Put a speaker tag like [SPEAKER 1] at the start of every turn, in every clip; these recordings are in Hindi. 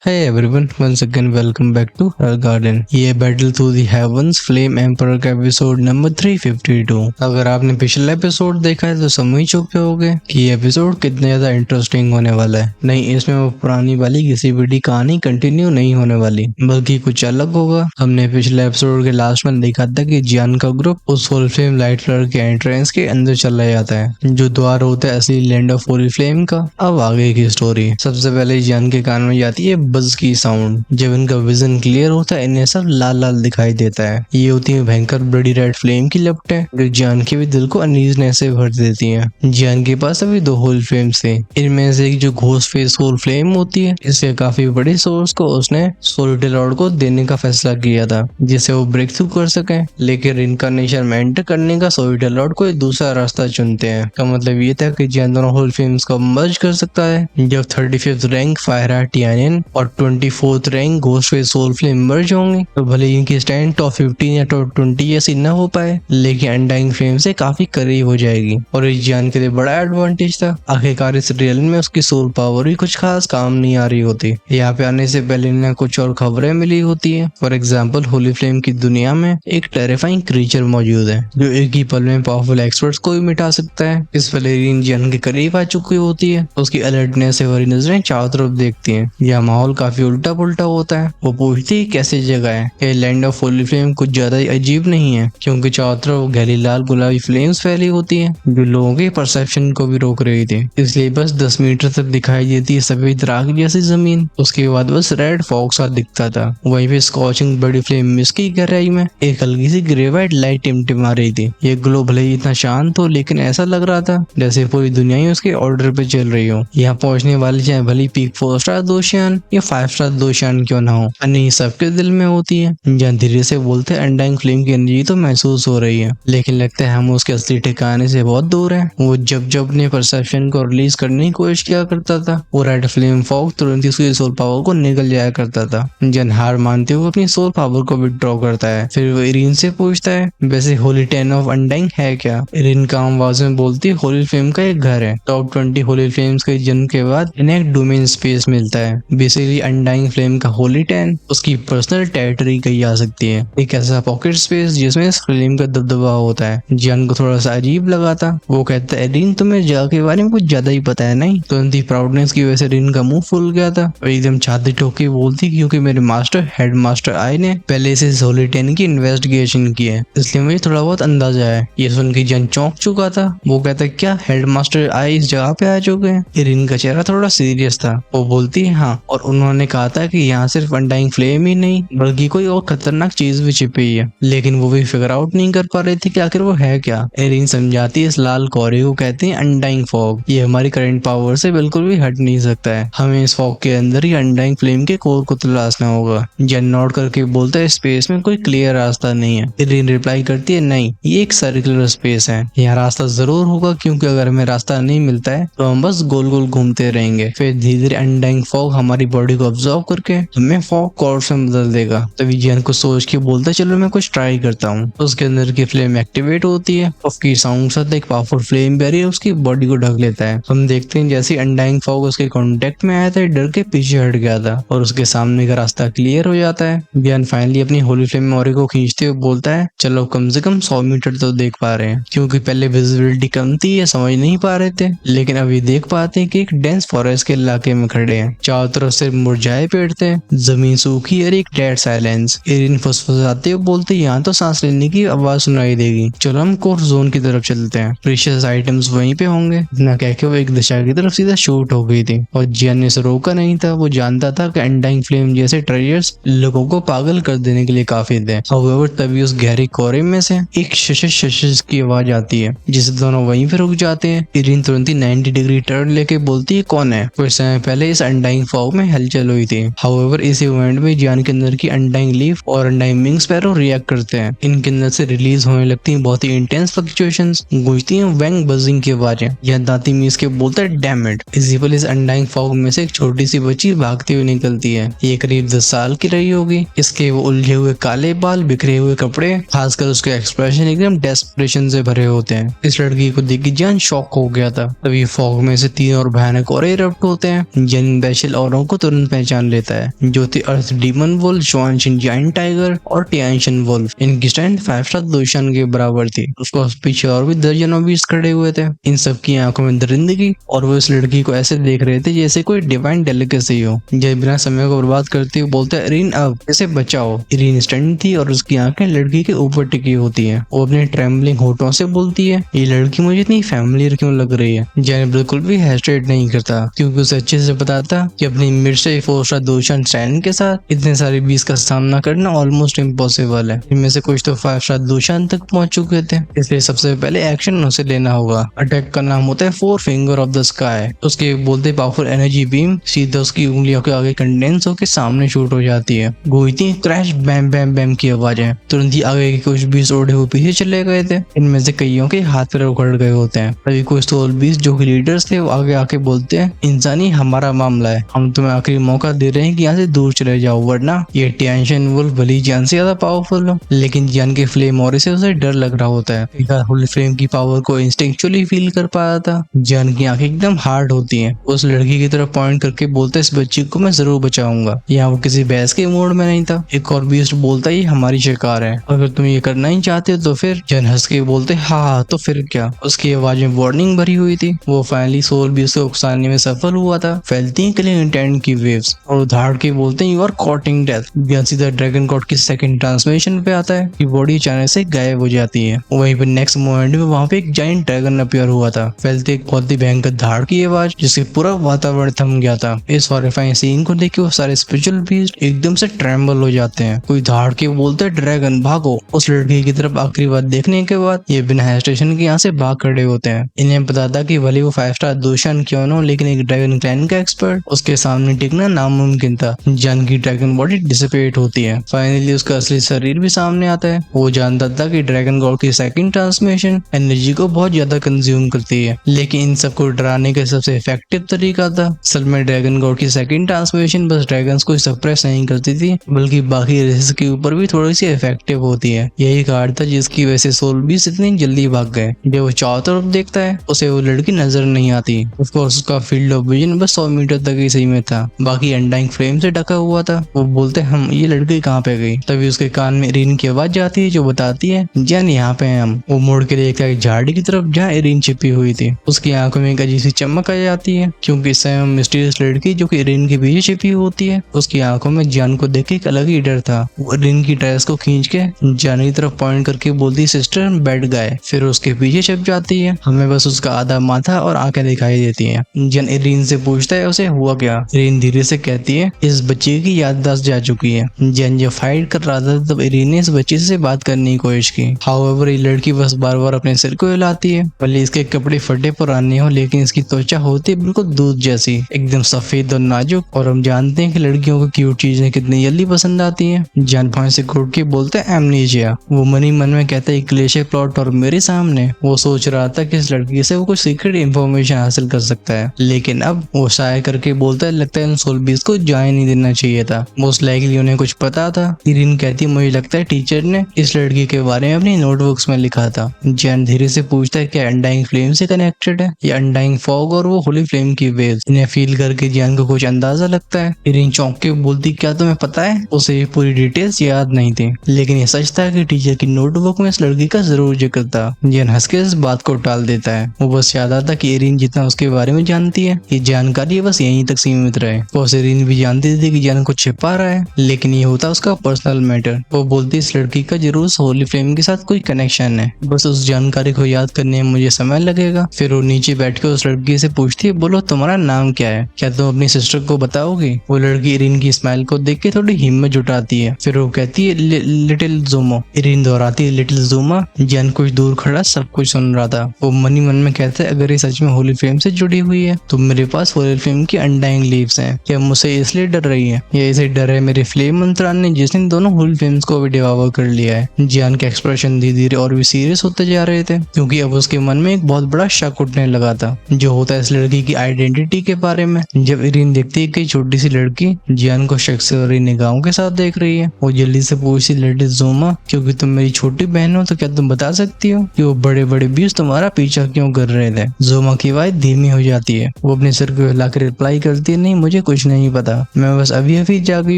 [SPEAKER 1] Hey everyone, once again welcome back to Her Garden। ये battle through the heavens flame emperor का एपिसोड नंबर 352। अगर आपने पिछला एपिसोड देखा है तो समझ ही चुके होगे कि ये एपिसोड कितना ज्यादा इंटरेस्टिंग होने वाला है। नहीं, इसमें वो पुरानी वाली किसी भी कहानी कंटिन्यू नहीं होने वाली, बल्कि कुछ अलग होगा। हमने पिछले एपिसोड के लास्ट में देखा था कि जियान का ग्रुप उस होली फ्लेम लाइट फ्लर के एंट्रेंस के अंदर चला जाता है, जो द्वार होता है असली लैंड ऑफ होली फ्लेम का। अब आगे की स्टोरी। सबसे पहले जियान के कान में जाती है बज की साउंड। जब इनका विजन क्लियर होता है इन्हें सब लाल लाल दिखाई देता है। ये होती है भयंकर बड़ी रेड फ्लेम की लपटें, जो जियान के भी दिल को अनईजनेस से भर देती हैं। जियान के पास अभी दो होल फ्लेम्स थे। इनमें से एक जो घोस्ट फेस होल फ्लेम होती है, इसके काफी बड़े सोर्स को उसने सोलिटी लॉर्ड को देने का फैसला किया था, जिससे वो ब्रेक थ्रू कर सके। लेकिन इनकारनेशन में एंटर करने का सोलिटी लॉर्ड कोई दूसरा रास्ता चुनते हैं। का मतलब ये था कि जियान दोनों होल फ्लेम्स को मर्ज कर सकता है। जब 35th रैंक फायर हार्ट टियानियन और 24th rank ghost face soul flame merge होंगे तो भले इनकी स्टैंड टॉप 15 या टॉप 20 ऐसी न हो पाए, लेकिन अनडाइंग फ्लेम से काफी करीब हो जाएगी। और इस जियान के लिए बड़ा एडवांटेज था। आखिरकार इस रियल में उसकी सोल पावर भी कुछ खास काम नहीं आ रही होती। यहाँ पे आने से पहले इन्हें कुछ और खबरें मिली होती है। फॉर एग्जाम्पल, होली फ्लेम की दुनिया में एक टेरिफाइंग क्रीचर मौजूद है, जो एक ही पल में पावरफुल एक्सपर्ट्स को भी मिटा सकता है। इस पलेरिन जियान के करीब आ चुकी होती है। उसकी अलर्टनेस से भरी नजरें चारों तरफ देखती हैं। यह माहौल काफी उल्टा पुल्टा होता है। वो पूछती है कैसी जगह है। ये लैंड ऑफ होली फ्लेम कुछ ज्यादा ही अजीब नहीं है, क्योंकि चारों तरफ गहरी लाल गुलाबी फ्लेम्स फैली होती है, जो लोगों के परसेप्शन को भी रोक रही थी। इसलिए बस 10 मीटर तक दिखाई देती है सफेद राख जैसी जमीन। उसके बाद बस रेड फॉग सा दिखता था। वहीं पे स्कॉचिंग बड़ी फ्लेम मिस की गहराई में एक हल्की सी ग्रे वाइट लाइट टिमटिमा रही थी। ये ग्लो भले ही इतना शांत हो, लेकिन ऐसा लग रहा था जैसे पूरी दुनिया ही उसके ऑर्डर पे चल रही हो। यहाँ पहुंचने वाले चाहे भली पीक 4 स्टार दोषियान या 5 स्टार दोषियान क्यों ना हो, नहीं सबके दिल में होती है। जहाँ धीरे से बोलते हैं अनडाइंग फ्लेम की एनर्जी तो महसूस हो रही है, लेकिन लगता है हम उसके असली ठिकाने से बहुत दूर हैं। वो जब अपने परसेप्शन को रिलीज करने की कोशिश किया करता था, वो रेड फ्लेम फॉग तुरंत ही उसकी सोल पावर को निकल जाया करता था। जन हार मानते हुए अपनी सोल पावर को विड्रॉ करता है। फिर वो इरिन से पूछता है वैसे होली 10 ऑफ अनडाइंग है क्या। इरिन काम आवाज में बोलती है होली फ्लेम का एक घर है। टॉप 20 होली फ्लेम्स के जन्म के बाद इन्हें एक डोमेन स्पेस मिलता है। बेसिकली अनडाइंग फ्लेम का होली 10 उसकी पर्सनल टेरिटरी कही जा सकती है। एक ऐसा पॉकेट स्पेस जिसमें इस फ्लेम का दबदबा होता है। जियान को थोड़ा सा अजीब लगा था। वो कहता है रिन तुम्हें जगह के बारे में कुछ ज्यादा ही पता है नहीं। तुरंत ही प्राउडनेस की वजह से रिन का मुंह फूल गया था और एकदम छाती ठोक के बोलती क्योंकि मेरे मास्टर हेड मास्टर आई ने पहले से इस होली 10 की इन्वेस्टिगेशन की है, इसलिए मुझे थोड़ा बहुत अंदाजा है। ये सुन के जियान चौंक चुका था। वो कहता है क्या हेड मास्टर आई इस जगह पे आ चुके हैं। रिन का चेहरा थोड़ा सीरियस था। वो बोलती है हाँ, और उन्होंने कहा था कि यहाँ सिर्फ अनडाइंग फ्लेम ही नहीं बल्कि कोई और खतरनाक चीज भी छिपी है, लेकिन वो भी फिगर आउट नहीं कर पा रहे थे कि आखिर वो है क्या। एरिन समझाती है इस लाल कोहरे को कहते हैं अनडाइंग फॉग। ये हमारी करंट पावर से बिल्कुल भी हट नहीं सकता है। हमें इस फॉग के अंदर ही अनडाइंग फ्लेम के कोर को तलाशना होगा। जन नोट करके बोलता है स्पेस में कोई क्लियर रास्ता नहीं है। एरिन रिप्लाई करती है नहीं, ये एक सर्कुलर स्पेस है। यहाँ रास्ता जरूर होगा, क्योंकि अगर हमें रास्ता नहीं मिलता है तो हम बस गोल गोल घूमते रहेंगे। फिर धीरे धीरे अनडाइंग फॉग हमारी बॉडी को ऑब्जर्व करके हमें फॉग कॉर्प्स में बदल देगा। तभी जियान को सोच के बोलता चलो मैं कुछ ट्राई करता हूँ। उसके अंदर की फ्लेम एक्टिवेट होती है। उसकी साउंड साथ एक पावरफुल फ्लेम बैरियर उसकी बॉडी को ढक लेता है। हम देखते हैं जैसे अनडाइंग फॉग उसके कांटेक्ट में आया था, डर के पीछे हट गया था और उसके सामने का रास्ता क्लियर हो जाता है। जियान फाइनली अपनी होली फ्लेम मेमोरी को खींचते हुए बोलता है चलो कम से कम 100 मीटर तो देख पा रहे हैं, क्योंकि पहले विजिबिलिटी कम थी या समझ नहीं पा रहे थे, लेकिन अभी देख पाते हैं कि एक डेंस फॉरेस्ट के इलाके में खड़े हैं। चारों तरफ से मुरझाए पेड़ थे, जमीन सूखी और एक डेड साइलेंस। एरिन फुसफुसाते हुए बोलते यहाँ तो सांस लेने की आवाज सुनाई देगी, चलो हम कोर्स जोन की तरफ चलते हैं, प्रीशियस आइटम्स वहीं पे होंगे। इतना कह के वो एक दिशा की तरफ सीधा शूट हो गई थी और जियान ने इसे रोका नहीं था। वो जानता था कि अनडाइंग फ्लेम जैसे ट्रेजर्स लोगों को पागल कर देने के लिए काफी थे। हाउएवर तभी उस गहरे कोहरे में से एक शश की आवाज आती है, जिसे दोनों वहीं पे रुक जाते हैं। एरिन तुरंत ही 90 डिग्री टर्न लेके बोलती है कौन है। कुछ समय पहले इस अनडाइंग फॉग में हलचल हुई थी। हाउएवर इस इवेंट में जियान के अंदर की अनडाइंग लीफ और अनडाइंग विंग स्पैरो रिएक्ट करते हैं। इनके अंदर से रिलीज होने लगती हैं बहुत ही इंटेंस फ्लक्चुएशंस, गूंजती हैं वैंग बजिंग की आवाजें। यह दांती मीस के बोलता है डैम इट। इसी पर इस अनडाइंग फॉग में से एक छोटी सी बच्ची भागती हुई निकलती है। ये करीब 10 साल की रही होगी। इसके वो उलझे हुए काले बाल, बिखरे हुए कपड़े, खासकर उसके एक्सप्रेशन एकदम डेस्परेशन से भरे होते हैं। इस लड़की को देख के जान शॉक हो गया था। तभी फॉग में से 3 और भयानक और इरप्ट होते हैं, जिन बैशल औरों को तुरंत तुरंत पहचान लेता है, जो थे अर्थ डीमन वुल्फ, शुआनशिन जायंट टाइगर और टियानशिन वुल्फ। इनकी स्ट्रेंथ 5 स्टार दूषण के बराबर थी। उसको पीछे और भी दर्जनों बीस्ट खड़े हुए थे। इन सब की आंखों में दरिंदगी, और वो इस लड़की को ऐसे देख रहे थे जैसे कोई डिवाइन डेलिकेसी हो। जब बिना समय को बर्बाद करते हुए बोलते हैं, इरीन अब इसे बचाओ। इरीन स्टैंड थी और उसकी आंखें लड़की के ऊपर टिकी होती है। वो अपने ट्रेम्बलिंग होठों से बोलती है, ये लड़की मुझे इतनी फैमिलियर क्यों लग रही है। जैन बिल्कुल भी हेजिटेट नहीं करता, क्योंकि उसे अच्छे से पता था कि अपनी मिड से 4 स्टार दूषण स्टैंड के साथ इतने सारे बीस का सामना करना ऑलमोस्ट इम्पॉसिबल है। इनमें से कुछ तो 5 स्टार दूषण तक पहुंच चुके थे, इसलिए सबसे पहले एक्शन उसे लेना होगा। अटैक का नाम होता है 4 फिंगर ऑफ द स्काई। उसके बोलते पावरफुल एनर्जी बीम सीधा उसकी उंगलियों के आगे कंडेंस होकर सामने शूट हो जाती है। गूंजती क्रैश बैम बैम बैम की आवाजें। तुरंत ही आगे के कुछ बीस उड़े हुए पीछे चले गए थे। इनमें से कईयों के हाथ पैर उखड़ गए होते हैं। तभी कुछ सोल बीस जो कि लीडर्स थे वो आगे आके बोलते हैं, इंसानी हमारा मामला है, हम तुम्हें आखिरी मौका दे रहे हैं कि यहाँ से दूर चले जाओ, वरना ये टियानशिन वुल्फ भली जान से ज्यादा पावरफुल हो। लेकिन जान के फ्लेम और से उसे डर लग रहा होता है। होली फ्लेम की पावर को इंस्टिंक्चुअली फील कर पाया था। जान की आंखें एकदम हार्ड होती हैं। उस लड़की की तरफ पॉइंट करके बोलता है, इस बच्ची को मैं जरूर बचाऊंगा। यहाँ वो किसी बहस के मूड में नहीं था। एक और बीस्ट बोलता है, ये हमारी शिकार है, अगर तुम ये करना ही चाहते हो तो फिर। जन हंस के बोलते, हाँ तो फिर क्या। उसकी आवाज में वार्निंग भरी हुई थी। वो फाइनली सोल बीस्ट को उकसाने में सफल हुआ था। फैलती हैं किलिंग इंटेंट की वेव्स और उधार के बोलते हैं, यू आर कॉटिंग डेथ। ज्ञान सीधा ड्रैगन गॉड की सेकंड ट्रांसफॉर्मेशन पे आता है कि बॉडी अचानक से गायब हो जाती है। वहीं पे नेक्स्ट मोमेंट में वहाँ पे एक जायंट ड्रैगन अपीयर हुआ था। फैलते एक बहुत ही भयंकर धाड़ की आवाज, जिससे पूरा वातावरण थम गया था। इस हॉरिफाइंग सीन को देख के वो सारे स्पिरिचुअल बीस्ट एकदम से ट्रेम्बल हो जाते हैं। कोई धाड़ के बोलते हैं, ड्रैगन भागो। उस लड़की की तरफ आखिरी बार देखने के बाद ये बिना हेजिटेशन के यहाँ से भाग खड़े होते हैं। इन्हें पता था कि भले वो 5 स्टार दूषण क्यों न हो, लेकिन एक ड्रैगन क्लैन का एक्सपर्ट उसके सामने टिकना नामुमकिन था। जान की ड्रैगन बॉडी डिसिपेट होती है। फाइनली उसका असली शरीर भी सामने आता है। वो जानता था कि ड्रैगन गॉड की सेकंड ट्रांसफॉर्मेशन एनर्जी को बहुत ज्यादा कंज्यूम करती है, लेकिन इन सबको डराने का सबसे इफेक्टिव तरीका था। असल में ड्रैगन गॉड की सेकंड ट्रांसफॉर्मेशन बस ड्रैगन्स को सप्रेस नहीं करती थी, बल्कि बाकी रेसेस के ऊपर भी थोड़ी सी इफेक्टिव होती है। यही कारण था जिसकी वजह से सोल बीस्ट इतनी जल्दी भाग गए। जब वो चारों तरफ देखता है उसे वो लड़की नजर नहीं आती। ऑफ कोर्स उसका फील्ड ऑफ विजन बस 100 मीटर तक ही सही में था, बाकी अनडाइंग फ्लेम से ढका हुआ था। वो बोलते, हम ये लड़की कहाँ पे गई। तभी उसके कान में इरीन की आवाज जाती है, जो बताती है, जैन यहाँ पे हैं हम। वो मुड़ के देखता है झाड़ी की तरफ जहाँ इरीन छिपी हुई थी। उसकी आंखों में एक अजीब सी चमक आ जाती है, क्योंकि इस समय मिस्टीरियस लड़की जो कि इरीन के पीछे छिपी होती है, उसकी आंखों में जान को देख के एक अलग ही डर था। वो इरीन की ड्रेस को खींच के जान की तरफ पॉइंट करके बोलती, सिस्टर बैठ गए। फिर उसके पीछे छिप जाती है। हमें बस उसका आधा माथा और आंखें दिखाई देती हैं। जन इरीन से पूछता है, उसे हुआ क्या। इरीन धीरे से कहती है, इस बच्चे की याददाश्त जा चुकी है। जन जब फाइट कर रहा था तब इरीन ने इस बच्चे से बात करने की कोशिश की। हाउएवर ये लड़की बस बार बार अपने सिर को हिलाती है। भले इसके कपड़े फटे पुराने हो, लेकिन इसकी त्वचा होती है बिल्कुल दूध जैसी, एकदम सफेद और नाजुक। और हम जानते हैं कि लड़कियों को क्यूट चीजें कितनी जल्दी पसंद आती हैं। जान फांस से घुट के बोलते हैं, एमनीजिया। वो मनी मन में कहता है, क्लेशे प्लॉट और मेरे सामने। वो सोच रहा था कि इस लड़की से वो कुछ सीक्रेट इंफॉर्मेशन हासिल कर सकता है, लेकिन अब वो शायद करके बोलता है, लगता है इन सोल बीस्ट को जाने नहीं देना चाहिए था। मोस्ट लाइकली उन्हें कुछ पता था। इरीन कहती, मुझे लगता है टीचर ने इस लड़की के बारे में अपनी नोटबुक्स में लिखा था। जैन धीरे से पूछता है, क्या अनडाइंग फ्लेम से कनेक्टेड है या अनडाइंग फॉग और वो होली फ्लेम की वेव्स। इन्हें फील करके जैन को कुछ अंदाजा लगता है। इरीन चौंक के बोलती, क्या तुम्हें पता है। उसे ये पूरी डिटेल्स याद नहीं थी, लेकिन ये सच था कि टीचर की नोटबुक में इस लड़की का जरूर जिक्र था। जैन हंस के इस बात को टाल देता है। वो बस याद आता कि इरीन जितना उसके बारे में जानती है, ये जानकारी बस यहीं तक सीमित रहे। वो इरीन भी जानती थी कि जैन को छिपा रहा है, लेकिन ये होता उसका पर्सनल मैटर। वो बोलती, इस लड़की का जरूर होली फ्लेम के साथ कोई कनेक्शन है, बस उस जानकारी को याद करने में मुझे समय लगेगा। फिर वो नीचे बैठ के उस लड़की से पूछती है, बोलो तुम्हारा नाम क्या है, क्या तुम अपनी सिस्टर को बताओगी। वो लड़की इरीन की स्माइल को देख के थोड़ी हिम्मत जुटाती है। फिर वो कहती है, लिटिल ज़ूमो। इरीन दोहराती है, लिटिल ज़ूमा। जैन कुछ दूर खड़ा सब कुछ सुन रहा था। वो मनी मन में कहता है, अगर ये सच में होली फ्लेम से जुड़ी हुई है तो मेरे पास होली फ्लेम की अनडाइंग लीव्स हैं। क्या मुझसे इसलिए डर रही है, या इसे डर है मेरे फ्लेम मंत्रान ने, जिसने दोनों होली फ्लेम्स को भी डिवावर कर लिया है। जैन के एक्सप्रेशन धीरे धीरे और भी सीरियस होते जा रहे थे, क्योंकि अब उसके मन में एक बहुत बड़ा शक उठने लगा था, जो होता है इस लड़की की आइडेंटिटी के बारे में। जब इरीन देखती है कि छोटी सी लड़की जैन को शक से भरी निगाहों के साथ देख रही है, वो जल्दी से पूछती, लिटिल ज़ूमा, क्योंकि तुम मेरी छोटी बहन हो तो क्या तुम बता सकती हो कि वो बड़े बड़े बीस्ट तुम्हारा पीछा क्यों कर रहे थे। ज़ूमा की आवाज धीमी हो जाती है। वो अपने सिर को हिलाकर रिप्लाई करती है, नहीं मुझे मुझे कुछ नहीं पता, मैं बस अभी अभी जागी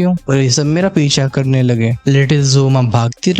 [SPEAKER 1] हूँ और ये सब मेरा पीछा करने लगे। लिटिल जोमा भागती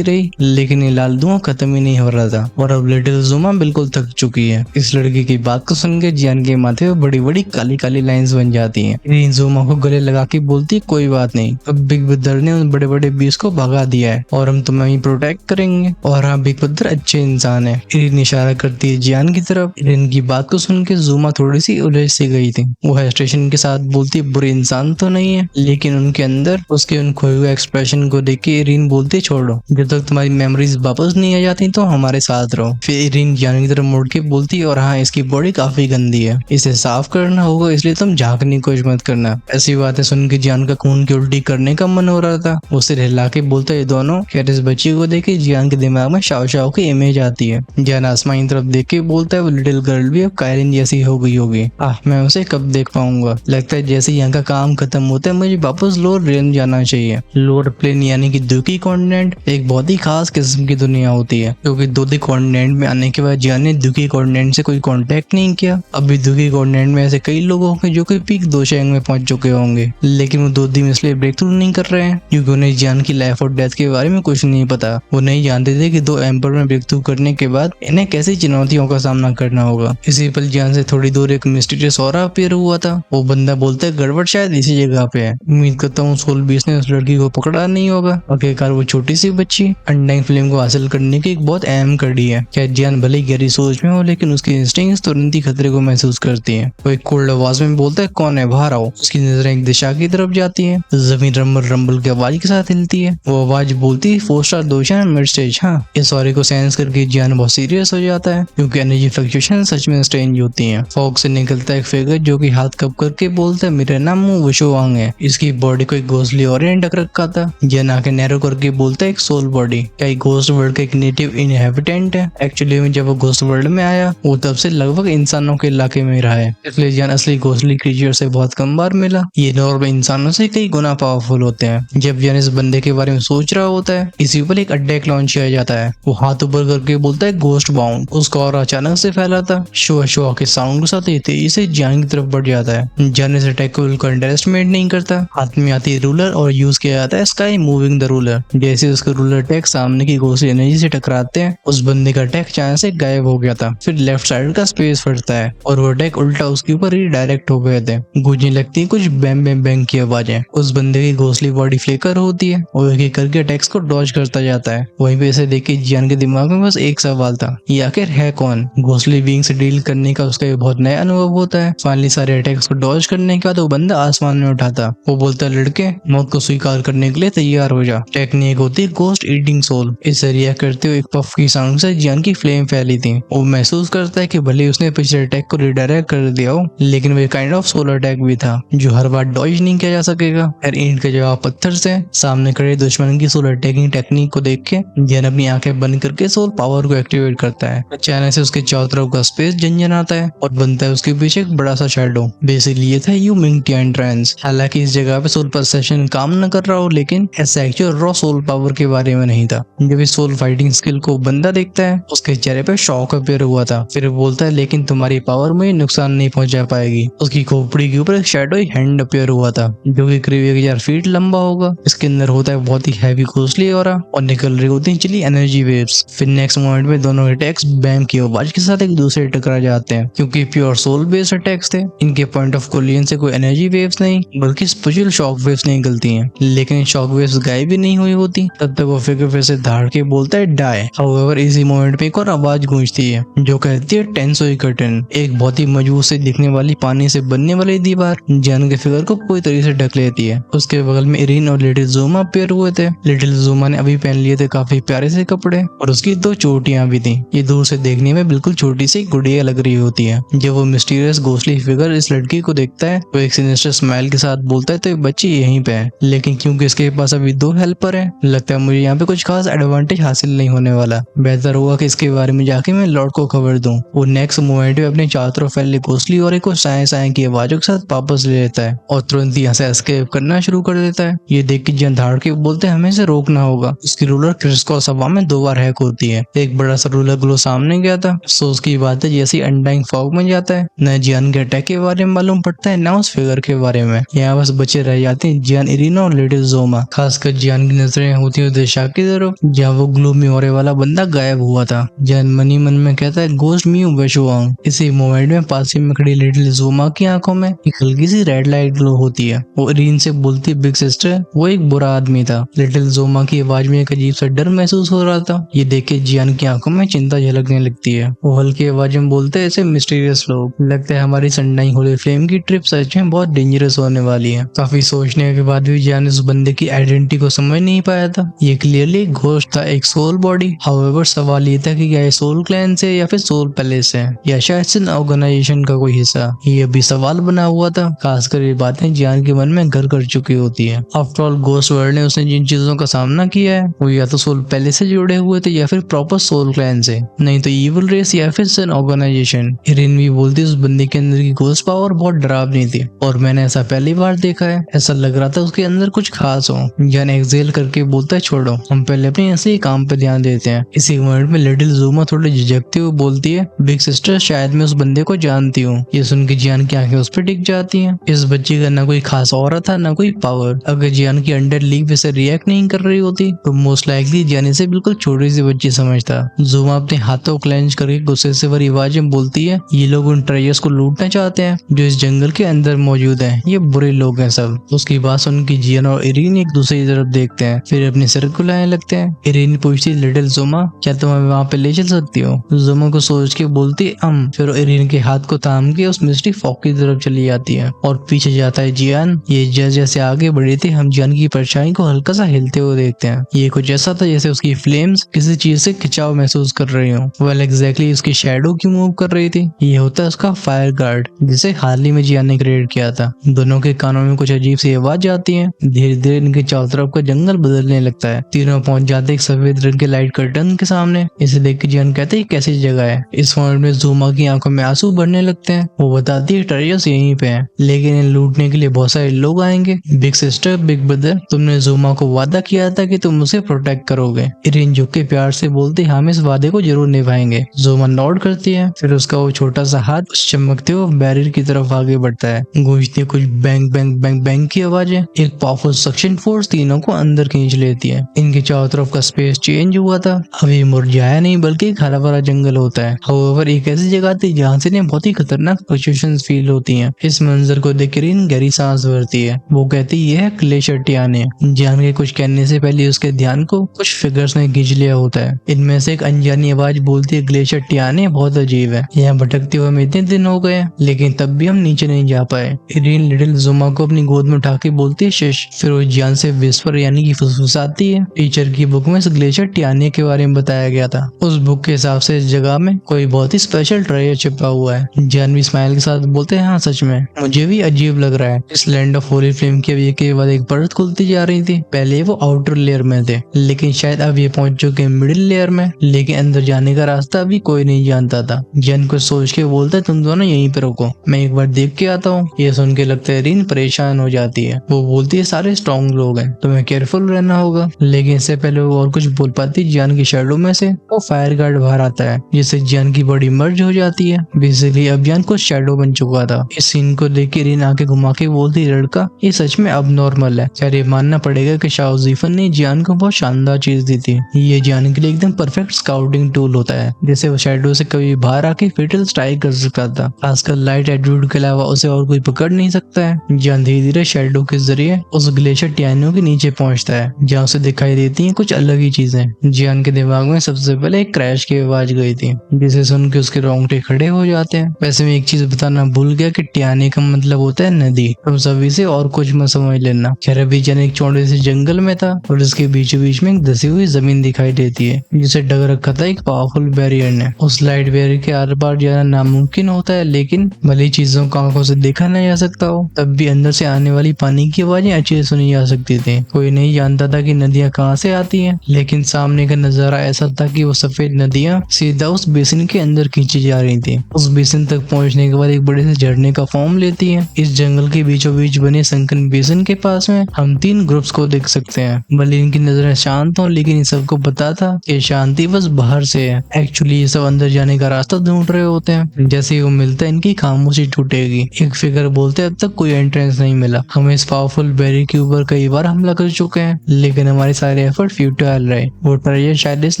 [SPEAKER 1] रही लेकिन ये लाल धुआं खत्म ही नहीं हो रहा था और अब लिटिल जोमा बिल्कुल थक चुकी है। इस लड़की की बात को सुन के जियान के माथे पे बड़ी बड़ी काली काली लाइंस बन जाती हैं। इरीन जोमा को गले लगा के बोलती है कोई बात नहीं, अब बिग ब्रदर ने उन बड़े बड़े बीस्ट को भगा दिया है और हम तुम्हें ही प्रोटेक्ट करेंगे। और हाँ, बिग ब्रदर अच्छे इंसान है। इरीन इशारा करती है जियान की तरफ। इरीन की बात को सुन के जोमा थोड़ी सी उलझ सी गई थी। वो हेस्टेशन के साथ बोलती बुरे इंसान तो नहीं है, लेकिन उनके अंदर उसके उन खोए हुए एक्सप्रेशन को देख के इरीन बोलती छोड़ो, जब तक तुम्हारी मेमोरीज वापस नहीं आ जाती तो हमारे साथ रहो। फिर इरीन जियान की तरफ मुड़ के बोलती और हाँ, इसकी बॉडी काफी गंदी है, इसे साफ करना होगा, इसलिए तुम झांकने की कोशिश मत करना। ऐसी बातें सुन के जियान का खून की उल्टी करने का मन हो रहा था। उसे हिला के बोलता है दोनों। खैर इस बच्ची को देख के जियान के दिमाग में शाओ शाओ की इमेज आती है। जियान आसमान की तरफ देख के बोलता है वो लिटिल गर्ल भी अब कायरिन जैसी हो गई होगी। मैं उसे कब देख पाऊंगा। लगता है जैसे यहाँ का काम खत्म होता है मुझे वापस लोअर प्लेन जाना चाहिए। लोअर प्लेन यानी कि दुखी कॉन्टिनेंट एक बहुत ही खास किस्म की दुनिया होती है, क्योंकि दुखी कॉन्टिनेंट में आने के बाद जियान ने दुखी कॉन्टिनेंट से कोई कांटेक्ट नहीं किया। अभी दुखी कॉन्टिनेंट में ऐसे कई लोग होंगे जो कि पीक दोशेंग में पहुंच चुके होंगे, लेकिन वो 2 दिन इसलिए ब्रेक थ्रू नहीं कर रहे हैं क्योंकि उन्हें जियान की लाइफ और डेथ के बारे में कुछ नहीं पता। वो नहीं जानते थे कि 2 एम्पर में ब्रेक थ्रू करने के बाद इन्हें कैसी चुनौतियों का सामना करना होगा। इसी पल जियान से थोड़ी दूर एक मिस्टीरियस ऑरा अपीयर हुआ था। वो बंदा बोलता है गड़बड़ शायद इसी जगह पे है। उम्मीद करता हूँ सोल बीस ने उस लड़की को पकड़ा नहीं होगा। आखिरकार वो छोटी सी बच्ची अनडाइंग फ्लेम को हासिल करने की एक बहुत अहम कड़ी है। क्या जियान भले गहरी सोच में हो लेकिन उसकी इंस्टिंक्ट्स तुरंत ही खतरे को महसूस करती है। वो एक कोल्ड आवाज में बोलता है कौन है, बाहर आओ। उसकी नजरें एक दिशा की तरफ जाती है। जमीन रंबल रंबल की आवाज के साथ हिलती है। वो आवाज बोलती है 4 स्टार दोषा मिड स्टेज। हाँ, इस सॉरी को सेंस करके जियान बहुत सीरियस हो जाता है क्योंकि एनर्जी फ्लक्चुएशन सच में स्ट्रेंज होती है। फॉग से निकलता एक फिगर जो कि हाथ कप करके बोलता है मेरा नाम वुशोवांग है। इसकी बॉडी को एक घोंसले ओरिएंट रखा था। जियान आंखें नैरो करके बोलता है एक सोल बॉडी। क्या एक घोस्ट वर्ल्ड का एक नेटिव इनहेबिटेंट है। एक्चुअली में जब वो घोस्ट वर्ल्ड में आया वो तब से लगभग इंसानों के इलाके में रहा है, इसलिए जियान असली घोंसली क्रीचर से बहुत कम बार मिला। ये नॉर्मल इंसानों से कई गुना पावरफुल होते हैं। जब जियान इस बंदे के बारे में सोच रहा होता है इसी पर एक अटैक लॉन्च किया जाता है। वो हाथ ऊपर करके बोलता है गोस्ट बाउंड। उसका और अचानक से फैला था। शो के साउंड के साथ तेजी से जियान की तरफ बढ़ जाता है। जियान इस अटैक को बिल्कुल अंडरएस्टिमेट नहीं करता। हाथ में आती रूलर और यूज किया जाता है स्काई मूविंग द रूलर। जैसे उसके रूलर अटैक सामने की घोंसली एनर्जी से टकराते हैं उस बंदे का अटैक अचानक से गायब हो गया था। फिर लेफ्ट साइड का स्पेस फटता है और वो अटैक उल्टा उसके ऊपर रिडायरेक्ट हो गए थे। गूंजने लगती है कुछ बैंग बैंग बैंग की आवाजें। उस बंदे की घोंसली बॉडी फ्लेकर होती है और एक एक करके अटैक्स को डॉज करता जाता है। वहीं पे इसे देख के जियान के दिमाग में बस एक सवाल था, ये आखिर है कौन। घोंसली बीइंग से डील करने का उसका बहुत नया अनुभव होता है। फाइनली सारे अटैक्स को डॉज करने के बाद वो बंदा आसमान में उठाता। वो बोलता है लड़के मौत को स्वीकार करने के लिए तैयार हो जा। टेक्निक होती है गोस्ट ईटिंग सोल। इसे रिएक्ट करते हुए एक पफ की साउंड से जियान की फ्लेम फैली थी। वो महसूस करता है कि भले उसने पिछले अटैक को रिडायरेक्ट कर दिया हो लेकिन वो काइंड ऑफ सोल अटैक भी था जो हर बार डॉज नहीं किया जा सकेगा। फिर ईंट का जवाब पत्थर से। सामने खड़े दुश्मन की सोल अटैकिंग टेक्निक को देख के जियान अपनी आंखें बंद करके सोल पावर को एक्टिवेट करता है। अचानक से उसके चारों तरफ का स्पेस झंझनाता है और बनता है उसके पीछे एक बड़ा सा शैडो। बेसिकली ये था यू मिंग एंट्रेंस। हालांकि इस जगह पे सोल परसेप्शन काम न कर रहा हो लेकिन ऐसा एक्चुअल रॉ सोल पावर के बारे में नहीं था। जब इस सोल फाइटिंग स्किल को बंदा देखता है उसके चेहरे पे शॉक अपीयर हुआ था। फिर बोलता है लेकिन तुम्हारी पावर में नुकसान नहीं पहुंचा पाएगी। उसकी खोपड़ी के ऊपर एक शैडो हैंड अपीयर हुआ था जो कि करीब 1000 फीट लंबा होगा। इसके अंदर होता है बहुत ही हैवी घोंसली ऑरा और निकल रही होती है चिली एनर्जी वेव्स। फिर नेक्स्ट मोमेंट में दोनों अटैक्स बैम की आवाज के साथ एक दूसरे टकरा जाते हैं। क्योंकि प्योर सोल बेस्ड अटैक्स थे इनके पॉइंट ऑफ कोलिजन से कोई एनर्जी वेव्स नहीं बल्कि स्पेशल शॉक वेव्स निकलती हैं। लेकिन शॉक वेव्स गायब भी नहीं हुई होती। तब तक वो फिगर फिर से धाड़ के बोलता है डाई। हाउएवर इसी मोमेंट में एक और आवाज गूंजती है जो कहती है टेंसोई कर्टन। एक बहुत ही मजबूत से दिखने वाली पानी से बनने वाली दीवार जियान के फिगर को पूरी तरीके से ढक लेती है। उसके बगल में इरीन और लिटिल जोमा पेयर हुए थे। लिटिल जोमा ने अभी पहन लिए थे काफी प्यारे से कपड़े और उसकी 2 चोटियां भी थी। ये दूर से देखने में बिल्कुल छोटी सी गुड़िया लग रही होती है। जब वो मिस्टीरियस घोंसली फिगर इस लड़की को देखता है तो एक सिनिस्टर स्माइल के साथ बोलता है तो ये बच्ची यहीं पे है। लेकिन क्योंकि इसके पास अभी 2 हेल्पर हैं लगता है मुझे यहाँ पे कुछ खास एडवांटेज हासिल नहीं होने वाला। बेहतर हुआ कि इसके बारे में जाके मैं लॉर्ड को खबर दूं। वो नेक्स्ट मोमेंट में अपने चारों तरफ फैले घोंसली और एक साए साए की आवाजों के साथ वापस ले लेता है और तुरंत यहाँ से एस्केप करना शुरू कर देता है। ये देख के जियान धाड़ के बोलते हैं हमें इसे रोकना होगा। उसकी रूलर क्रिस्कॉस हवा में 2 बार हैक होती है। एक बड़ा सा रूलर ग्लो सामने गया था। सो उसकी बात है जैसे अनडाइंग फॉग में जाता है न जियान के अटैक के बारे में मालूम पड़ता है ना उस फिगर के बारे में। यहाँ बस बचे रह जाते हैं जियान, इरिना और लिटिल जोमा। खासकर जियान की नजरें होती है दिशा की तरफ जहाँ वो ग्लूमी ऑरे वाला बंदा गायब हुआ था। जियान मनी मन में कहता है गोस्ट म्यू वेशुआंग। इसी मोमेंट में पास ही में खड़ी लिटिल जोमा की आंखों में एक हल्की सी रेड लाइट ग्लो होती है। वो इरिन से बोलती बिग सिस्टर वो एक बुरा आदमी था। लिटिल जोमा की आवाज में एक अजीब सा डर महसूस हो रहा था। ये देख के जियान की आंखों में चिंता झलकने लगती है। वो हल्की आवाज में बोलते ऐसे मिस्टीरियस लोग, लगता है हमारी संडाई होली फ्लेम की ट्रिप सच में बहुत डेंजरस होने वाली है। काफी सोचने के बाद भी जियान उस बंदे की आइडेंटिटी को समझ नहीं पाया था। ये क्लियरली घोस्ट था, एक सोल बॉडी। हाउएवर सवाल ये था कि क्या ये सोल क्लैन से या फिर सोल पैलेस है या शायद से ऑर्गेनाइजेशन का कोई हिस्सा। ये भी सवाल बना हुआ था। खासकर ये बातें जियान के मन में घर कर चुकी होती है। आफ्टर ऑल घोस्ट वर्ल्ड ने उसने जिन चीजों का सामना किया है वो या तो सोल पैलेस से जुड़े हुए थे या फिर प्रॉपर सोल क्लैन से, नहीं तो इविल रेस या फिर सन ऑर्गेनाइजेशन। इरिन भी बोलती उस बंदे के अंदर की घोस्ट पावर बहुत डरावनी थी और मैंने ऐसा पहली बार देखा है। ऐसा लग रहा था उसके अंदर कुछ खास हो। जियान एक्सेल करके बोलता है छोड़ो, हम पहले अपने ऐसे ही काम पे ध्यान देते हैं। इसी मोमेंट में लिटिल जोमा थोड़ी झिझकती हुई बोलती है बिग सिस्टर शायद मैं उस बंदे को जानती हूँ। ये सुन के जियान की आंखें उस पर टिक जाती हैं। इस बच्ची का ना कोई खास औरत था ना कोई पावर। अगर जियान की अंडर लीग वैसे रिएक्ट नहीं कर रही होती तो मोस्ट लाइकली जियान इसे बिल्कुल छोटी सी बच्ची समझता। जोमा अपने हाथों क्लेंच करके गुस्से से भरी आवाज में बोलती है ये लोग उन ट्रेजर्स को लूटना चाहते हैं जो इस जंगल के अंदर मौजूद हैं। ये बुरे लोग हैं सब। उसकी बात सुन के जियान और इरिन एक दूसरे की तरफ देखते हैं, फिर अपने सर खुलाने लगते हैं। इरिन पूछती लिटिल जोमा क्या तुम हमें वहाँ पे ले चल सकती हो? जोमा को सोच के बोलती फिर इरिन के हाथ को थाम के उस मिस्टी फॉक की तरफ चली जाती है और पीछे जाता है जियान। ये जैसे आगे बढ़े थे हम जियान की परछाई को हल्का सा हिलते हुए देखते हैं। ये कुछ ऐसा था जैसे उसकी फ्लेम्स किसी चीज से खिंचाव महसूस कर रही हो। वेल एग्जैक्टली उसकी शैडो क्यों मूव कर रही थी? ये होता है उसका फायर गार्ड जिसे हाल ही में जियान ने क्रिएट किया था। दोनों के कानों में कुछ अजीब सी आवाज आती है। धीरे धीरे इनके चारों तरफ का जंगल बदलने लगता है। तीनों पहुंच जाते एक सफेद रंग के लाइट कर्टन के सामने। इसे देख के जियान कहते हैं कैसी जगह है। इस मोमेंट में जोमा की आंखों में आंसू भरने लगते हैं। वो बताती है ट्रेजर्स यहीं पे है लेकिन इन लूटने के लिए बहुत सारे लोग आएंगे। बिग सिस्टर बिग ब्रदर तुमने जोमा को वादा किया था कि तुम उसे प्रोटेक्ट करोगे। इरिन झुक के प्यार से बोलती हम इस वादे को जरूर निभाएंगे। जोमा नॉड करती है, फिर उसका वो छोटा सा हाथ उस चमकते हुए बैरियर की तरफ आगे बढ़ता है। गूंजती कुछ बैंग बैंग बैंग बैंग की आवाजें एक पावरफुल सक्शन फोर्स तीनों को अंदर खींच लेती है। इनके चारों तरफ का स्पेस चेंज हुआ था। अब ये मुरझाया नहीं बल्कि एक हरा भरा जंगल होता है। हाउएवर एक ऐसी जगह थी जहाँ से इन्हें बहुत ही खतरनाक सिचुएशंस फील होती हैं। इस मंजर को देख कर इरिन गहरी सांस भरती है। वो कहती यह है ग्लेशियर टियाने। जियान के कुछ कहने से पहले उसके ध्यान को कुछ फिगर्स ने खींच लिया होता है। इनमें से एक अनजानी आवाज बोलती है ग्लेशियर टियाने बहुत अजीब है। यहाँ भटकते हुए हमें इतने दिन हो गए लेकिन तब भी हम नीचे नहीं जा पाए। इरिन लिटिल जोमा को अपनी गोद में उठा के बोलती है शिश। फिर वो जियान से विस्पर यानी कि फुसफुसाती है। टीचर की बुक में इस ग्लेशियर टियाने के बारे में बताया गया था। उस बुक के हिसाब से इस जगह में कोई बहुत ही स्पेशल ट्रेजर छिपा हुआ है। जियान भी स्माइल के साथ बोलते हैं हाँ सच में मुझे भी अजीब लग रहा है। इस लैंड ऑफ होली फ्लेम के बाद एक परत खुलती जा रही थी। पहले वो आउटर लेयर में थे लेकिन शायद अब ये पहुंच चुके मिडिल लेयर में, लेकिन अंदर जाने का रास्ता अभी कोई नहीं जानता था। जियान को सोच के बोलता है तुम दोनों यहीं पे रुको, मैं एक बार देख के आता हूँ। ये सुन के लगता है इरिन परेशान हो जाती है। वो बोलती है सारे स्ट्रॉन्ग लोग हैं, तुम्हें केयरफुल रहना होगा। लेकिन इससे पहले वो और कुछ बोल पाती जियान की शैडो में से वो फायर गार्ड बाहर आता है जिससे जियान की बॉडी मर्ज हो जाती है। बेसिकली अब जियान को शैडो बन चुका था। इस सीन को देख के इरिन आके घुमा के बोलती लड़का ये सच में अब नॉर्मल है। खैर ये मानना पड़ेगा कि शाओ ज़ीफन ने जियान को बहुत शानदार चीज दी थी। ये जियान के लिए एकदम परफेक्ट स्काउटिंग टूल होता है जैसे वो शैडो से कभी बाहर आके फेटल स्ट्राइक कर सकता था। खासकर लाइट एटीट्यूड के अलावा उसे और कोई पकड़ नहीं सकता है। जियान धीरे धीरे शैडो के जरिए उस ग्लेशियर टियानो के नीचे पहुंचता है जहाँ उसे दिखाई देती है कुछ अलग ही चीजें। जियान के दिमाग में सबसे पहले एक क्रैश की आवाज गई थी जिसे सुन के उसके रोंगटे खड़े हो जाते हैं। वैसे मैं एक चीज बताना भूल गया कि टियाने का मतलब होता है नदी। तुम सभी से और कुछ मत समझ लेना। खैर अभी जियान एक चौड़े से जंगल में था और इसके बीचों बीच में एक धसी हुई जमीन दिखाई देती है जिसे ढक रखा था एक पावरफुल बैरियर ने। उस लाइट बैरियर के आर पार जाना नामुमकिन होता है लेकिन भले चीजों को आंखों से देखा नहीं जा सकता हो तब भी अंदर से आने वाली पानी की आवाजें अच्छे से सुनी जा सकती थी। कोई नहीं जानता था कि नदियां कहाँ से आती हैं लेकिन सामने का नजारा ऐसा था कि वो सफेद नदियां सीधा उस बेसिन के अंदर खींची जा रही थी। उस बेसिन तक पहुंचने के बाद एक बड़े से झरने का फॉर्म लेती है। इस जंगल के बीचों बीच बने संकन बेसिन के पास में हम 3 ग्रुप्स को देख सकते हैं। भले इनकी नजरें शांत हो लेकिन इन सबको पता था कि शांति बस बाहर से है। एक्चुअली ये सब अंदर जाने का रास्ता ढूंढ रहे होते हैं। जैसे ही वो मिलता है इनकी खामोशी टूटेगी एक फिगर बोलते अब तक कोई एंट्रेंस नहीं मिला। हम इस पावरफुल बैरियर के ऊपर कई बार हमला कर चुके हैं, लेकिन हमारे सारे एफर्ट फ्यूटाइल रहे। वो ट्रेजर शायद इस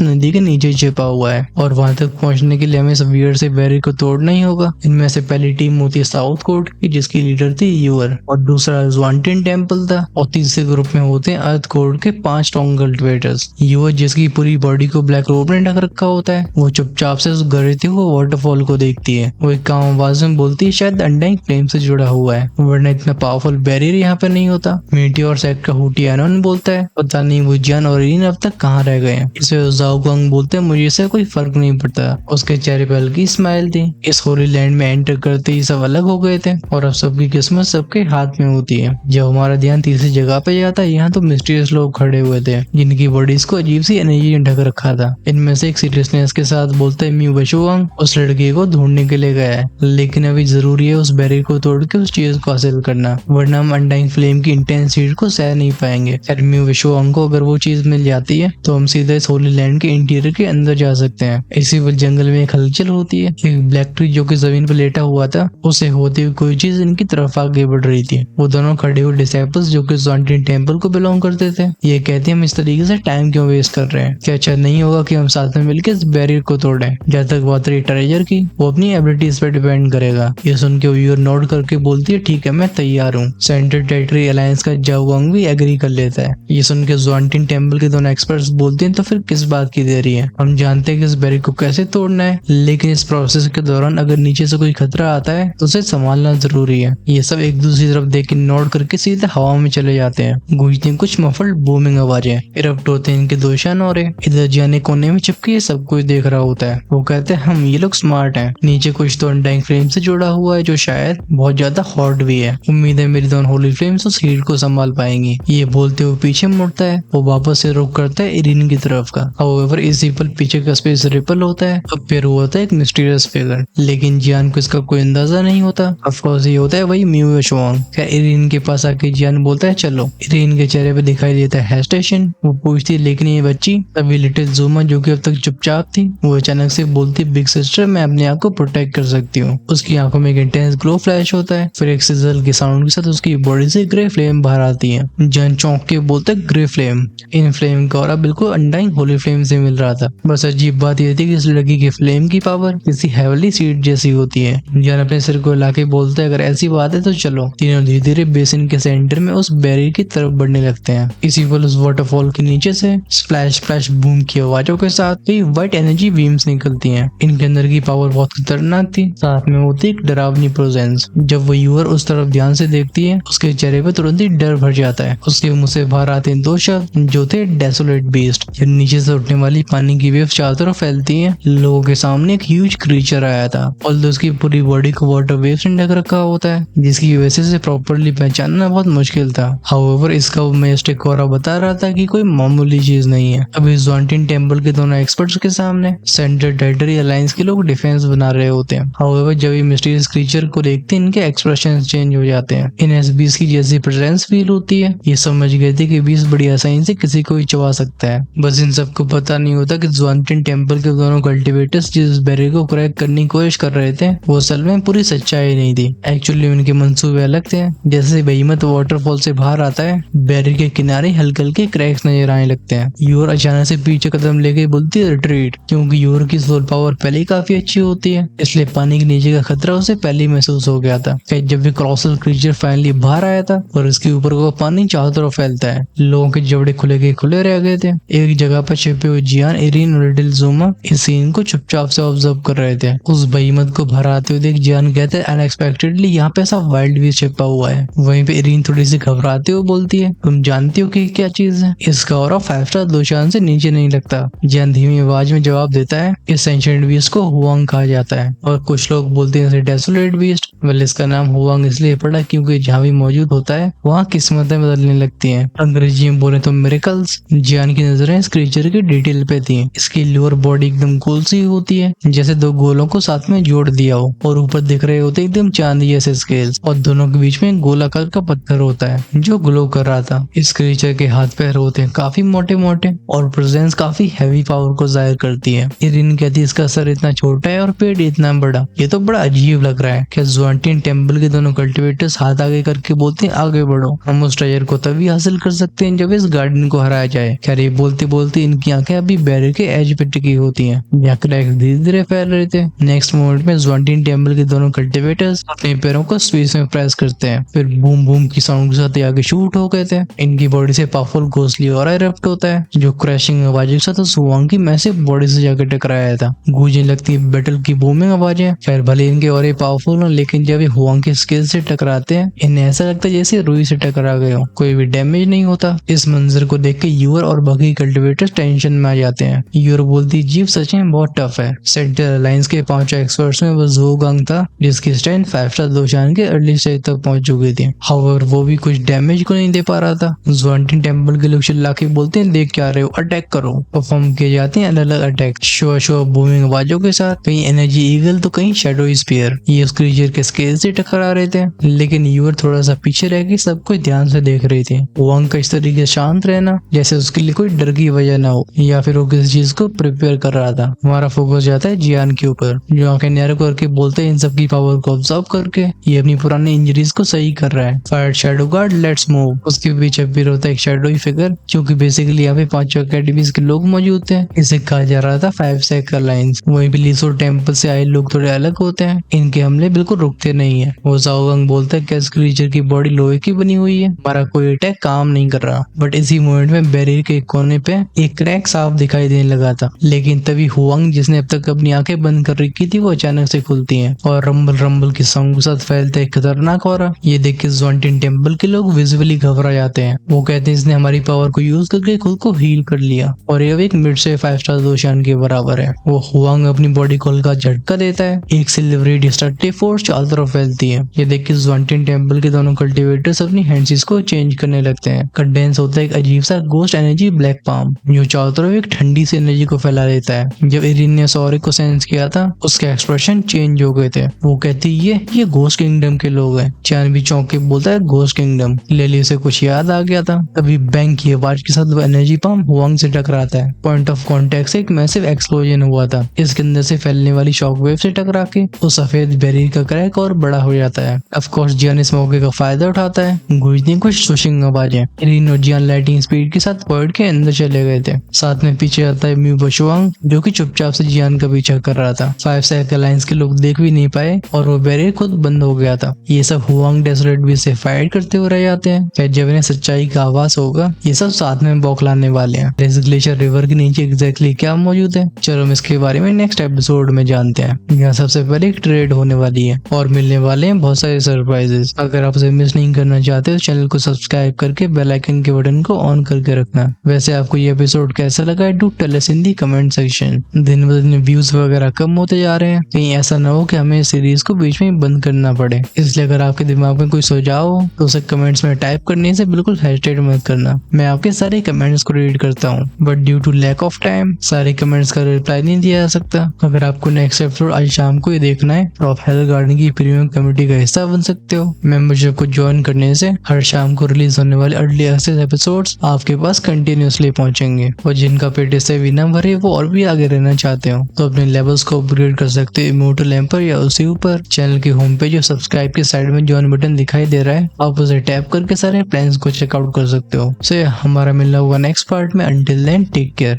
[SPEAKER 1] नदी के नीचे छिपा हुआ है और वहां तक पहुंचने के लिए हमें इस वियर से बैरियर को तोड़ना ही होगा। इनमें से पहली टीम होती है साउथ कोर्ट की, जिसकी लीडर थी यूर, और दूसरा ज़्वांटिन टेम्पल था, और तीसरे ग्रुप में होते हैं अर्थ कोर्ट के 5 स्ट्रॉन्ग कल्टिवेटर्स। यूर, जिसकी पूरी बॉडी को ब्लैक रोब ने ढक रखा होता है, वो चुपचाप से उस गिरते हुए वाटरफॉल को देखती है। वो एक काम आवाज में बोलती है शायद अनडाइंग फ्लेम से जुड़ा हुआ है, वरना इतना पावरफुल बैरियर यहाँ पे नहीं होता। मीटी और सेक्ट का हुटियानोन बोलता है पता नहीं वो जियान और इरीन अब तक कहाँ रह गए हैं। इसे ज़ाओगंग बोलते हैं मुझे इससे कोई फर्क नहीं पड़ता। उसके चेहरे पे हल्की स्माइल थी। इस होली लैंड में एंटर करते ही सब अलग हो गए थे और अब सबकी किस्मत सबके हाथ में होती है। जब हमारा ध्यान तीसरी जगह पे जाता है, यहाँ तो मिस्टीरियस लोग खड़े हुए थे जिनकी बॉडीज को अजीब सी एनर्जी ने ढक रखा था। इनमें से एक सीरियसनेस के साथ बोलता है म्यू वेशुआंग उस लड़की को ढूंढने के लिए गया है, लेकिन अभी जरूरी है उस बैरियर को तोड़ के उस चीज को हासिल करना, वरना हम अनडाइंग फ्लेम की इंटेंस हीट को सह नहीं पाएंगे। म्यू वेशुआंग को अगर वो चीज मिल जाती है तो हम सीधे इस होली लैंड के इंटीरियर के अंदर जा सकते हैं। इसी वक्त जंगल में एक हलचल होती है। एक ब्लैक ट्री जो कि जमीन पर लेटा हुआ था, उसे होती हुई कोई चीज इनकी तरफ आगे बढ़ रही थी। वो दोनों खड़े हुए डिसाइपल्स जो कि ज़्वांटिन टेम्पल को बिलोंग करते थे, ये कहते हैं हम इस तरीके से टाइम क्यों वेस्ट कर रहे हैं, क्या अच्छा नहीं होगा कि हम साथ में मिलकर इस बैरियर को तोड़ें। जब तक बात रही ट्रेजर की, वो अपनी एबिलिटीज पे डिपेंड करेगा। ये सुन के व्यूअर नोट करके बोलती है ठीक है मैं तैयार हूँ। सेंट्रल टेरिटरी अलायंस का जाओगंग भी एग्री कर लेता है। ये सुन के ज़्वांटिन टेम्पल के दोनों एक्सपर्ट्स बोलते हैं तो फिर किस बात की देरी है, हम जानते हैं कि इस बैरियर को कैसे तोड़ना है, लेकिन इस प्रोसेस के दौरान अगर नीचे से कोई खतरा आता है तो उसे संभालना जरूरी है। ये सब एक दूसरी तरफ देख के नोट करके सीधे हवा में चले जाते हैं। गूंजती हैं कुछ मफल्ड बूमिंग आवाजें, इरप्ट होते हैं इनके दो शानोरे। इधर जाने कोने में चिपके ये सब कुछ देख रहा होता है। वो कहते हैं हम ये लोग स्मार्ट हैं। नीचे कुछ तो अनडाइंग फ्लेम से जुड़ा हुआ है जो शायद बहुत ज्यादा हॉट भी है। उम्मीद है मेरी दोनों होली फ्लेम्स उस हीट को संभाल पाएंगी। ये बोलते हुए पीछे मुड़ता है। वो वापस से रुक करता है इरीन की तरफ का। हाउएवर इसी पल पीछे का स्पेस रिपल होता है और फिर होता है एक मिस्टीरियस फिगर, लेकिन जियान को इसका कोई अंदाजा नहीं होता। ऑफकोर्स ये होता है वही म्यू वेशुआंग। क्या इरीन के पास आके जियान बोलता है चलो। इरीन के चेहरे पे दिखाई देता है हेस्टेशन। वो पूछती है लेकिन ये बच्ची, तभी लिटिल ज़ूमा जो कि अब तक चुपचाप थी, वो अचानक से बोलती बिग सिस्टर मैं अपने आप को प्रोटेक्ट कर सकती हूँ। उसकी आंखों में एक इंटेंस ग्लो फ्लैश होता है, फिर एक सिजल के साउंड के साथ उसकी बॉडी से ग्रे फ्लेम बाहर आती है। जियान चौंक के बोलते ग्रे फ्लेम। इन फ्लेम का और बिल्कुल अनडाइंग होली फ्लेम से मिल रहा था। बस अजीब बात यह थी कि इस लड़की की फ्लेम की पावर किसी हेवनली सीड जैसी होती है। जियान अपने सिर को हिला के बोलता है अगर ऐसी बात है तो चलो। तीनों धीरे धीरे बेसिन के सेंटर में उस बैरियर की तरफ बढ़ने लगते हैं। इसी पल उस वाटरफॉल के नीचे से स्प्लैश स्प्लैश बूम की आवाजों के साथ कई व्हाइट एनर्जी बीम्स निकलती हैं। इनके अंदर की पावर बहुत खतरनाक थी, साथ में होती एक डरावनी प्रेजेंस। जब वो यूर उस तरफ ध्यान से देखती है, उसके चेहरे पे तुरंत ही डर भर जाता है। उसके मुंह से बाहर आते हैं दो शब्द जो थे डेसोलेट बीस्ट। जब नीचे से उठने वाली पानी की वेव चारों तरफ फैलती है, लोगों के सामने एक ह्यूज क्रीचर आया था और उसकी पूरी बॉडी को वाटर वेव से ढक रखा होता है, जिसकी वजह से प्रॉपरली पहचानना बहुत मुश्किल था। हाउएवर इसका मैजेस्टिक ऑरा बता रहा था कि कोई मामूली चीज नहीं है। अभी ज़्वांटिन टेम्पल के दोनों एक्सपर्ट्स के सामने सेंट्रल टेरिटरी अलायंस के लोग डिफेंस बना रहे होते हैं। हाउएवर जब ये मिस्टीरियस क्रीचर को देखते हैं, इनके एक्सप्रेशन चेंज हो जाते हैं। इन एसबीस की जैसी प्रेजेंस फील होती है। ये समझ गए थे कि बीस बड़ी आसानी से किसी को भी चबा सकता है। बस इन सबको पता नहीं होता कि ज़्वांटिन टेम्पल के दोनों कल्टिवेटर्स जिस बैरियर को क्रैक करने की कोशिश कर रहे थे, वो असल में पूरी सच्चाई नहीं थी। एक्चुअली उनके मंसूबे अलग थे। जैसे बेहिम्मत वाटरफॉल से बाहर आता है, बैरियर के किनारे हल्के हल्के क्रैक्स नजर आने लगते हैं। यूर अचानक से पीछे कदम लेके बोलती है रिट्रीट, क्योंकि यूर की सोल पावर पहले ही काफी अच्छी होती है, इसलिए पानी के नीचे का खतरा उसे पहले ही महसूस हो गया था। जब भी कॉलोसल क्रीचर फाइनली बाहर आया था और इसके ऊपर का पानी चारों तरफ फैलता है, लोगों के जबड़े खुले के खुले रह गए थे। एक जगह पर छिपे हुए जियान, इरीन और लिटिल ज़ूमा इस सीन को चुपचाप से ऑब्जर्व कर रहे थे। उस बेहिम्मत को बाहर आते हुए देख जियान कहते हैं अनएक्सपेक्टेडली यहाँ पे ऐसा वाइल्ड भी छिपा हुआ है। वहीं पे इरीन थोड़ी सी घबराते हुए बोलती है तुम जानती हो कि क्या चीज है? इसका ऑरा 5 स्टार दोशान से नीचे नहीं लगता। जियान धीमी आवाज में जवाब देता है इस एंशिएंट बीस्ट को हुआंग कहा जाता है और कुछ लोग बोलते हैं इसे डेसोलेट बीस्ट। वेल इसका नाम हुआंग इसलिए पड़ा क्योंकि जहाँ भी मौजूद होता है वहाँ किस्मतें बदलने लगती हैं। अंग्रेजी में बोले तो मिरेकल्स। जियान की नजरें इस क्रीचर की डिटेल पे थी। इसकी लोअर बॉडी एकदम गोल सी होती है, जैसे दो गोलों को साथ में जोड़ दिया हो, और ऊपर दिख रहे होते एकदम चांदी जैसे स्केल्स, और दोनों के बीच में गोलाकार का पत्थर होता है जो ग्लो कर रहा था। इस क्रीचर के हाथ पैर होते हैं काफी मोटे मोटे और प्रेजेंस काफी हैवी पावर को जाहिर करती है। इरीन कहती है इसका सर इतना छोटा है और पेट इतना बड़ा, ये तो बड़ा अजीब लग रहा है। क्या ज़्वांटिन टेम्पल के दोनों कल्टिवेटर्स हाथ आगे करके बोलते हैं आगे बढ़ो, हम उस ट्रेजर को तभी हासिल कर सकते हैं जब इस गार्डन को हराया जाए। खैर ये बोलते बोलते इनकी आंखें अभी बैरियर के एज पे टिकी होती हैं। यहाँ क्रैक्स धीरे धीरे फैल रहे थे। नेक्स्ट मोमेंट में ज़्वांटिन टेम्पल के दोनों कल्टिवेटर्स अपने पैरों को स्पेस में प्रेस करते हैं, फिर बूम बूम की साउंड के साथ ये आगे शूट हो गए थे। इनकी बॉडी से पावरफुल घोंसली और इरप्ट होता है जो क्रैशिंग आवाजों के साथ उस हुआंग की मैसिव बॉडी से जाकर टकराया था। गूंजने लगती है बैटल की बूमिंग आवाजें। खैर भले इनके और ये पावरफुल हो, लेकिन जब ये हुआंग के स्किल से टकराते हैं इन्हें ऐसा लगता है जैसे रुई से टकरा गए हो, कोई भी डैमेज नहीं होता। इस मंजर को देख के यूर और बाकी कल्टिवेटर्स टेंशन में आ जाते हैं। यूर बोलती जीव सच में बहुत टफ है। सेंट्रल अलायंस के 5 एक्सपर्ट्स में बस वो गंग था जिसकी स्ट्रेंथ 5 स्टार दोशान के अर्ली स्टेज तक पहुंच चुकी थी। हाउएवर वो भी कुछ डैमेज को नहीं दे पा रहा था। ज़्वांटिन टेम्पल के लोग चिल्ला के बोलते हैं देख क्या रहे हो, अटैक करो। परफॉर्म किए जाते हैं अलग अलग अटैक शो बूमिंग आवाजों के साथ, कहीं एनर्जी ईगल तो कहीं शैडो स्पीयर। ये उस क्रीचर के स्केल से टकरा रहे थे, लेकिन यूर थोड़ा सा पीछे रह के सब कुछ ध्यान से देख रही थी। हुआंग का इस तरीके से शांत रहना जैसे उसके लिए कोई डर की वजह ना हो या फिर वो किसी चीज को प्रिपेयर कर रहा था। हमारा फोकस जाता है जियान के ऊपर जो आंखें नैरो करके बोलते हैं इन सब की पावर को ऑब्जर्व करके ये अपनी पुरानी इंजरीज को सही कर रहा है। Fire shadow guard let's move. उसके पीछे फिर होता है एक शैडो फिगर क्योंकि बेसिकली यहाँ पे 5 अकेडमीज के लोग मौजूद थे। इसे कहा जा रहा था 5 सेक अलायंस। वहीं पे लीसो टेम्पल से आए लोग थोड़े अलग होते हैं, इनके हमले बिल्कुल रुकते नहीं है। वो ज़ाओगंग बोलता है कि इस क्रीचर की बॉडी लोहे की बनी हुई है, हमारा कोई अटैक काम नहीं कर रहा। बट इसी मोमेंट में बैरियर के कोने पे एक क्रैक साफ दिखाई देने लगा था, लेकिन तभी हुआंग जिसने अब तक अपनी आंखें बंद कर रखी थी वो अचानक से खुलती हैं और रंबल रंबल की साउंड के साथ फैलता है खतरनाक ऑरा। ये देख के ज़्वांटिन टेम्पल के लोग विजुअली घबरा जाते हैं। वो कहते हैं इसने हमारी पावर को यूज करके खुद को हील कर लिया और ये एक मिड से 5 स्टार दोशान के बराबर है। वो हुआंग अपनी बॉडी को हल्का झटका देता है, एक सिल्वरी डिस्ट्रक्टिव फोर्स चारों तरफ फैलती है। ये देख के ज़्वांटिन टेम्पल के दोनों कल्टिवेटर्स अपनी हैंड्स को चेंज करने लगते हैं। कंडेंस होता है एक अजीब सा गोस्ट एनर्जी ब्लैक पाम जो चारों तरफ एक ठंडी सी एनर्जी को फैला देता है। जब इरिन ने सॉरिक को सेंस किया था उसके एक्सप्रेशन चेंज हो गए थे। वो कहती ये घोस्ट किंगडम के लोग हैं। चान भी चौंक के बोलता है घोस्ट किंगडम। लेली से कुछ याद आ गया था। तभी बैंक की आवाज के साथ वो एनर्जी पाम हुआंग से टकराता है। पॉइंट ऑफ कॉन्टेक्ट से एक मैसिव एक्सप्लोजन हुआ था। इसके अंदर से फैलने वाली शॉक वेव से टकरा के उस सफेद बैरियर का क्रैक और बड़ा हो जाता है। ऑफ कोर्स जियान इस मौके का फायदा उठाता है। गूंजती कुछ सुशिंग आवाजें। इरिन और जियान लाइटिंग स्पीड के साथ पॉइंट के अंदर चले गए थे। साथ में पीछे आता है म्यू बशुआंग जो कि चुपचाप से जियान का पीछा कर रहा था। 5 सेक अलायंस के लोग देख भी नहीं पाए और वो बैरियर खुद बंद हो गया था। ये सब हुआंग डेसरेट भी से फाइट करते हुए रह जाते हैं। फिर जब इन्हें सच्चाई का आवाज होगा ये सब साथ में बौखलाने वाले हैं। इस ग्लेशियर रिवर के नीचे एग्जैक्टली क्या मौजूद है, चलो हम इसके बारे में नेक्स्ट एपिसोड में जानते हैं। यहाँ सबसे पहले एक ट्रेड होने वाली है और मिलने वाले हैं बहुत सारे सरप्राइजेस। अगर आप उसे मिस नहीं करना चाहते तो चैनल को सब्सक्राइब करके बेल आइकन के बटन को ऑन करके रखना। वैसे आपको ये एपिसोड कैसा लगा है do tell us in the comment section. दिन ब दिन व्यूज वगैरह कम होते जा रहे हैं, कहीं ऐसा ना हो कि हमें सीरीज को बीच में बंद करना पड़े। इसलिए अगर आपके दिमाग में कोई सुझाव हो तो उसे कमेंट्स में टाइप करने से बिल्कुल हेजिटेट मत करना। मैं आपके सारे कमेंट्स को रीड करता हूँ, but due to lack of time सारे कमेंट्स का रिप्लाई नहीं दिया जा सकता। अगर आपको नेक्स्ट एपिसोड आज शाम को ही देखना है तो आप हेल गार्डन की प्रीमियम कम्युनिटी का हिस्सा बन सकते हो। मेंबरशिप को ज्वाइन करने से हर शाम को रिलीज होने वाले अर्ली एक्सेस एपिसोड्स आपके पास कंटिन्यूसली पहुंचेंगे और जिनका पेट से भी ना भरे वो और भी आगे रहना चाहते हो तो अपने लेवल्स को अपग्रेड कर सकते हो इमोर्टल एम्पर या उसी ऊपर। चैनल की होम पेज और सब्सक्राइब के साइड में ज्वाइन बटन दिखाई दे रहा है, आप उसे टैप करके सारे प्लान्स को चेकआउट कर सकते हो। सो हमारा मिलना होगा नेक्स्ट पार्ट में। Until then take care.